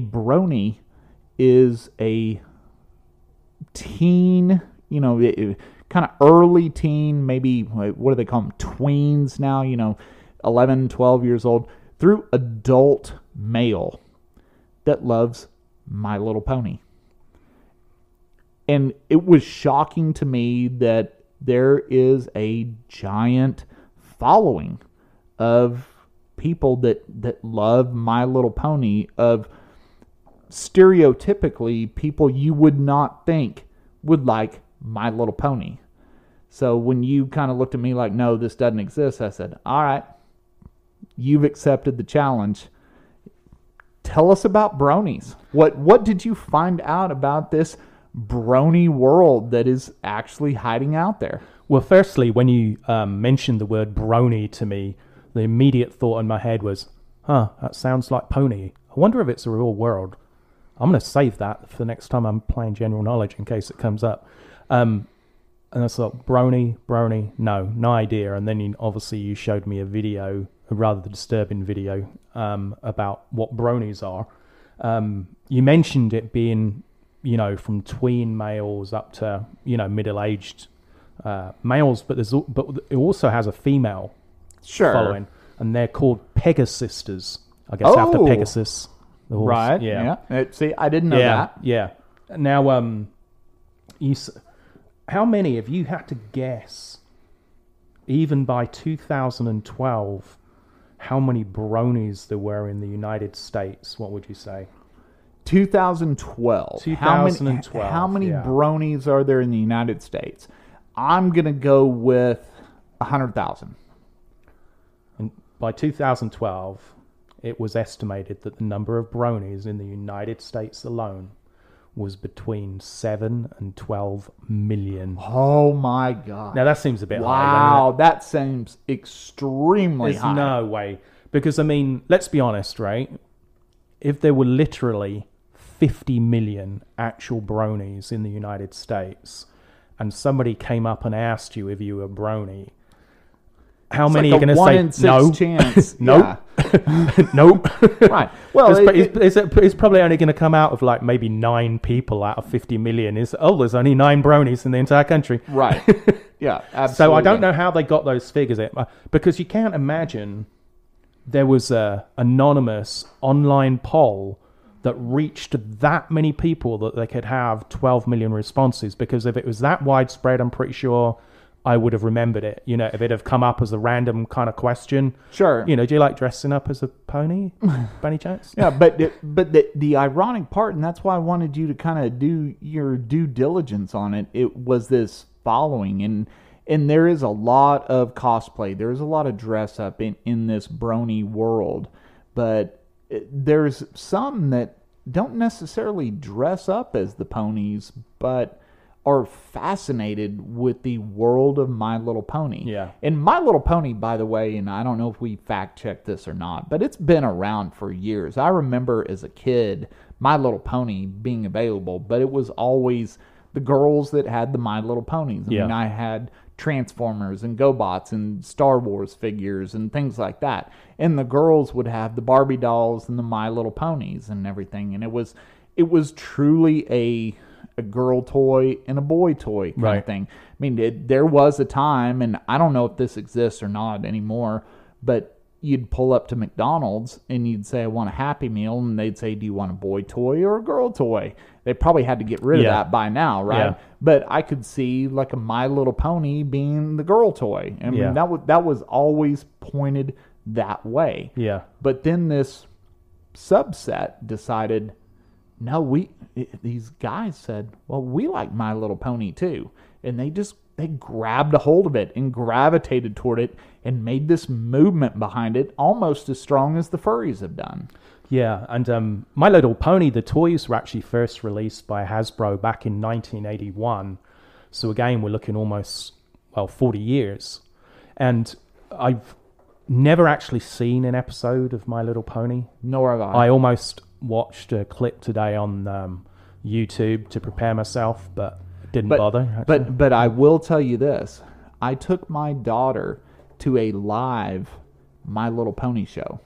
teen, kind of early teen, maybe, what do they call them, tweens now, 11, 12 years old, through adult male that loves My Little Pony. And it was shocking to me that there is a giant following of people that love My Little Pony, of stereotypically people you would not think would like My Little Pony. So when you kind of looked at me like, no, this doesn't exist, I said, all right, you've accepted the challenge. Tell us about bronies. What did you find out about this brony world that is actually hiding out there? Well, firstly, when you mentioned the word brony to me, the immediate thought in my head was, that sounds like pony. I wonder if it's a real world. I'm going to save that for the next time I'm playing general knowledge in case it comes up. And I thought, brony, no idea. And then obviously you showed me a video, a rather disturbing video, about what bronies are. You mentioned it being, from tween males up to, middle-aged males, but it also has a female following, and they're called Pegasisters, I guess, after Pegasus. The horse. Right, yeah. See, I didn't know that. Yeah. Now, how many, if you had to guess, even by 2012, how many bronies there were in the United States, what would you say? 2012. How many bronies are there in the United States? I'm going to go with 100,000. And by 2012, it was estimated that the number of bronies in the United States alone was between 7 and 12 million. Oh my God. Now that seems a bit high. Wow, that seems extremely There's high. no way. Because, I mean, let's be honest, right? If there were literally 50 million actual bronies in the United States, and somebody came up and asked you if you were a brony, how It's many like are going to say a 1 in 6 no? chance. Nope. Nope. Right. Well, it's probably only going to come out of like maybe 9 people out of 50 million. There's only 9 bronies in the entire country. right. Yeah, absolutely. So I don't know how they got those figures, because you can't imagine there was a anonymous online poll that reached that many people that they could have 12 million responses. Because if it was that widespread, I'm pretty sure I would have remembered it. You know, if it had come up as a random kind of question. Sure. You know, do you like dressing up as a pony, by any chance? Yeah, but the ironic part, and that's why I wanted you to kind of do your due diligence on it, it was this following. And there is a lot of cosplay. There's a lot of dress up in this brony world. But there's some that don't necessarily dress up as the ponies, but are fascinated with the world of My Little Pony. Yeah. And My Little Pony, by the way, and I don't know if we fact-checked this or not, but it's been around for years. I remember as a kid, My Little Pony being available, but it was always the girls that had the My Little Ponies. I mean, I had Transformers and GoBots and Star Wars figures and things like that. And the girls would have the Barbie dolls and the My Little Ponies and everything. And it was truly a girl toy and a boy toy kind of thing. I mean, there was a time, and I don't know if this exists or not anymore, but you'd pull up to McDonald's and you'd say, I want a Happy Meal, and they'd say, do you want a boy toy or a girl toy? They probably had to get rid of that by now, right? Yeah. But I could see like a My Little Pony being the girl toy. I mean, that was always pointed that way. Yeah. But then this subset decided, no, these guys said, well, we like My Little Pony too. And they grabbed a hold of it and gravitated toward it and made this movement behind it almost as strong as the furries have done. Yeah, and My Little Pony, the toys were actually first released by Hasbro back in 1981. So again, we're looking almost, 40 years. And I've never actually seen an episode of My Little Pony. Nor have I. I almost watched a clip today on YouTube to prepare myself, but didn't bother. Actually. But I will tell you this. I took my daughter to a live My Little Pony show.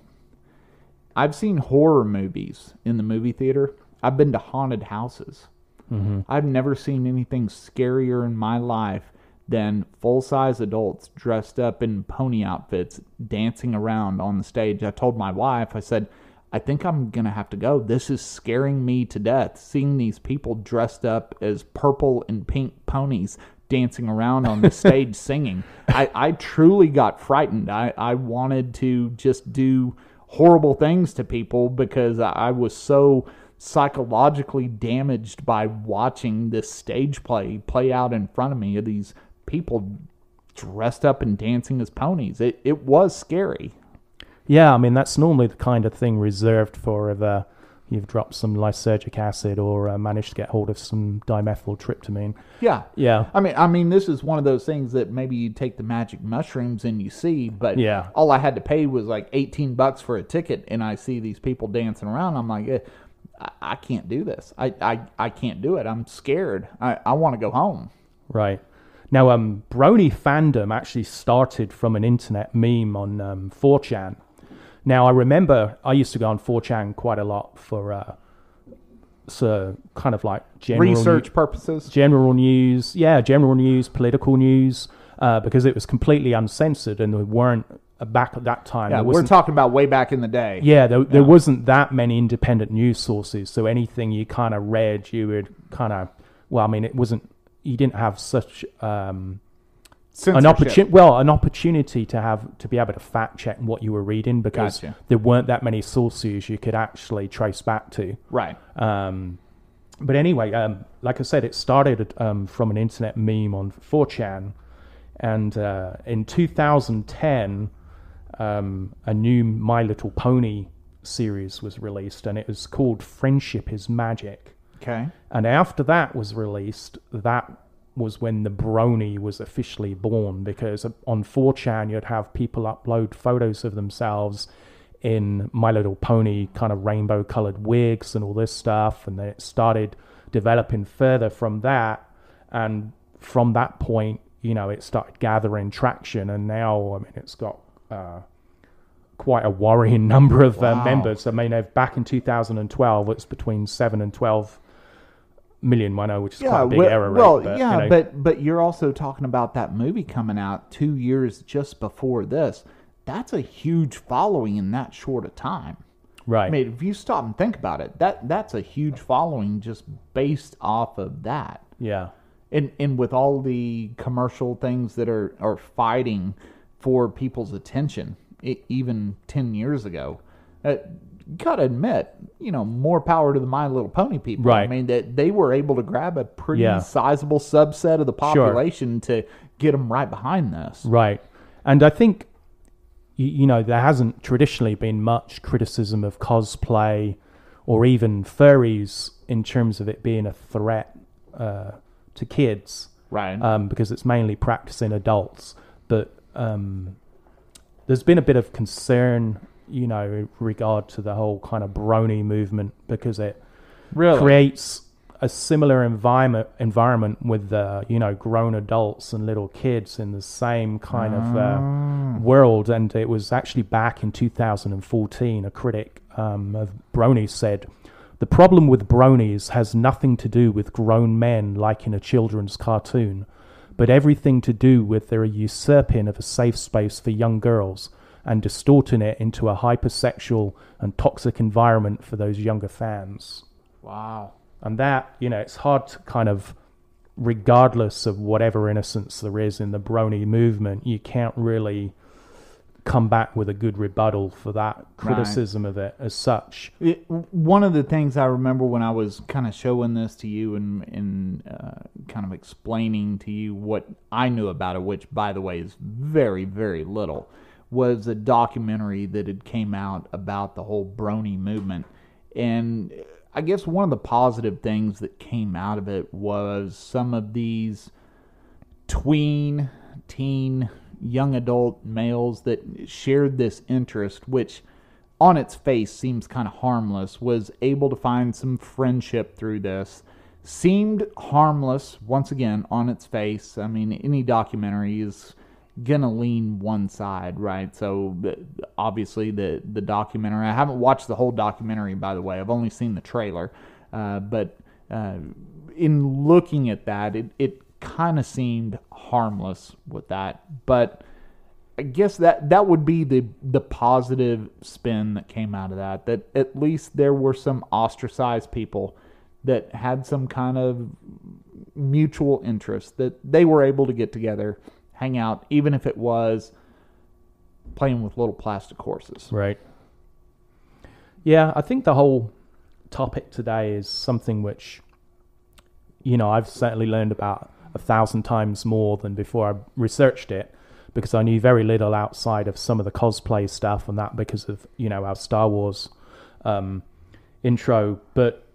I've seen horror movies in the movie theater. I've been to haunted houses. Mm-hmm. I've never seen anything scarier in my life than full-size adults dressed up in pony outfits dancing around on the stage. I told my wife, I said, I think I'm going to have to go. This is scaring me to death, seeing these people dressed up as purple and pink ponies dancing around on the stage singing. I truly got frightened. I wanted to just do horrible things to people because I was so psychologically damaged by watching this stage play out in front of me of these people dressed up and dancing as ponies. It was scary. Yeah, I mean, that's normally the kind of thing reserved for if you've dropped some lysergic acid or managed to get hold of some dimethyltryptamine. Yeah. Yeah. I mean, this is one of those things that maybe you take the magic mushrooms and you see, but all I had to pay was like $18 for a ticket, and I see these people dancing around. I'm like, I can't do this. I can't do it. I'm scared. I want to go home. Right. Now, Brony fandom actually started from an internet meme on 4chan. Now, I remember I used to go on 4chan quite a lot for so kind of like general research purposes, general news, political news, because it was completely uncensored, and there weren't back at that time. Yeah, we're talking about way back in the day. Yeah, there wasn't that many independent news sources, so anything you kind of read, you would kind of, it wasn't. You didn't have such an opportunity to be able to fact check what you were reading, because there weren't that many sources you could actually trace back to. Right. But anyway, like I said, it started from an internet meme on 4chan, and in 2010, a new My Little Pony series was released, and it was called Friendship is Magic. Okay. And after that was released, that was when the Brony was officially born, because on 4chan you'd have people upload photos of themselves in My Little Pony kind of rainbow colored wigs and all this stuff, and then it started developing further from that, and from that point, you know, it started gathering traction, and now, I mean, it's got quite a worrying number of members. I mean, back in 2012, it's between 7 and 12 million, I know, which is quite a big error rate. Well, but, yeah, you know. but you're also talking about that movie coming out 2 years just before this. That's a huge following in that short a time. Right. I mean, if you stop and think about it, that's a huge following just based off of that. Yeah. And with all the commercial things that are fighting for people's attention, even 10 years ago, gotta admit, you know, more power to the My Little Pony people. Right. I mean, that they were able to grab a pretty sizable subset of the population to get them right behind this. Right. And I think, you know, there hasn't traditionally been much criticism of cosplay or even furries in terms of it being a threat to kids. Right. Because it's mainly practicing adults. But there's been a bit of concern, you know, in regard to the whole kind of brony movement, because it creates a similar environment with you know, grown adults and little kids in the same kind of world. And it was actually back in 2014, a critic of Bronies said, "The problem with Bronies has nothing to do with grown men like in a children's cartoon, but everything to do with their usurping of a safe space for young girls and distorting it into a hypersexual and toxic environment for those younger fans." Wow. And that, you know, it's hard to kind of, regardless of whatever innocence there is in the brony movement, you can't really come back with a good rebuttal for that criticism of it as such. One of the things I remember when I was kind of showing this to you and kind of explaining to you what I knew about it, which, by the way, is very, very little, was a documentary that had came out about the whole brony movement. And I guess one of the positive things that came out of it was some of these teen, young adult males that shared this interest, which on its face seems kind of harmless, was able to find some friendship through this. Seemed harmless, once again, on its face. I mean, any documentary is gonna lean one side, right? So obviously the documentary, I haven't watched the whole documentary, by the way. I've only seen the trailer, but in looking at that, it kind of seemed harmless with that. But I guess that would be the positive spin that came out of that at least there were some ostracized people that had some kind of mutual interest, that they were able to get together, hang out, even if it was playing with little plastic horses. Right. Yeah, I think the whole topic today is something which, you know, I've certainly learned about 1,000 times more than before I researched it, because I knew very little outside of some of the cosplay stuff and that, because of, you know, our Star Wars intro. But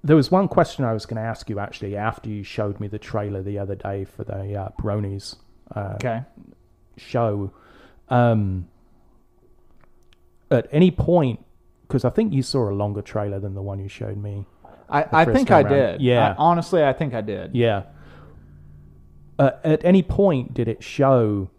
there was one question I was going to ask you, actually, after you showed me the trailer the other day for the Bronies show. At any point, because I think you saw a longer trailer than the one you showed me. I think I did. Yeah. Honestly, I think I did. Yeah. At any point, did it show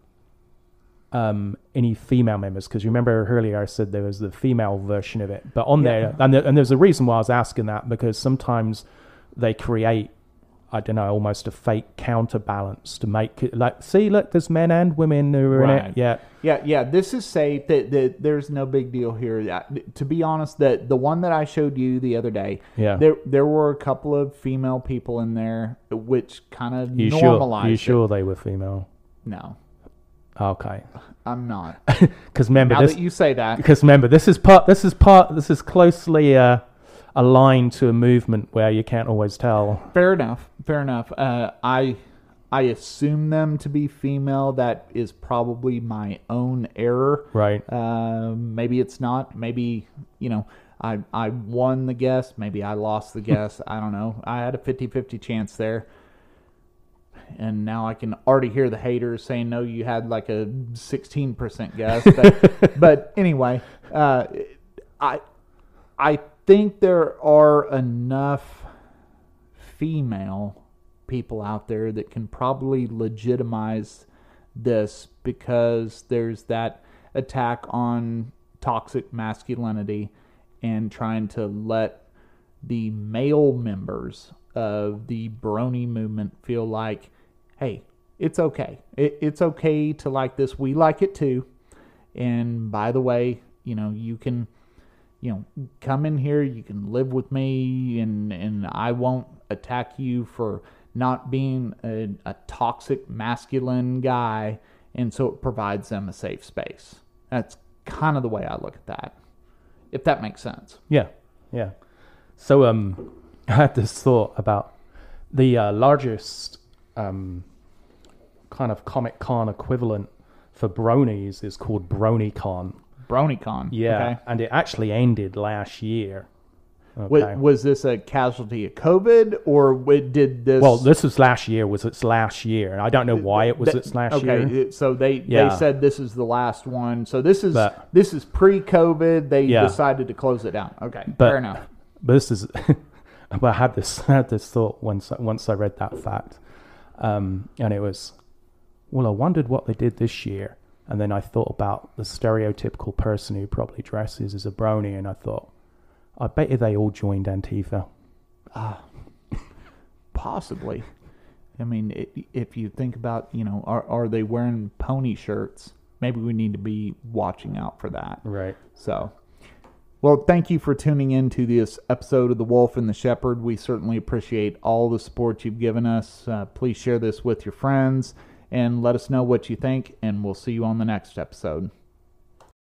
any female members? Because you remember earlier I said there was the female version of it. But on there, and there's a reason why I was asking that, because sometimes they create, I don't know, almost a fake counterbalance to make it like, see, look, there's men and women who are in it. Yeah. This is safe. There's no big deal here. To be honest, the one that I showed you the other day, there were a couple of female people in there, which kind of normalized it. You sure they were female? No. Okay. I'm not. Because remember, now that you say that, because remember, this is closely aligned to a movement where you can't always tell. Fair enough. I assume them to be female. That is probably my own error. Right. Maybe it's not. Maybe, I won the guess. Maybe I lost the guess. I don't know. I had a 50-50 chance there. And now I can already hear the haters saying, no, you had like a 16% guess. But anyway, I think there are enough female people out there that can probably legitimize this, because there's that attack on toxic masculinity and trying to let the male members of the Brony movement feel like, hey, it's okay. It's okay to like this. We like it too. And by the way, you can, come in here. You can live with me, and I won't attack you for not being a toxic masculine guy. And so it provides them a safe space. That's kind of the way I look at that, if that makes sense. Yeah. So I had this thought about the largest kind of Comic-Con equivalent for Bronies is called BronyCon. BronyCon. Yeah, okay. And it actually ended last year. Okay. Was this a casualty of COVID, or did this... Well, this was last year. It's last year. I don't know why it was its last year. Okay, so they said this is the last one. So this is pre-COVID. They decided to close it down. Okay, fair enough. But this is... I had this thought once I read that fact. And it was, well, I wondered what they did this year. And then I thought about the stereotypical person who probably dresses as a brony, and I thought, I bet you they all joined Antifa. Possibly. I mean, if you think about, are they wearing pony shirts? Maybe we need to be watching out for that. Right. So, well, thank you for tuning in to this episode of The Wolf and the Shepherd. We certainly appreciate all the support you've given us. Please share this with your friends and let us know what you think, and we'll see you on the next episode.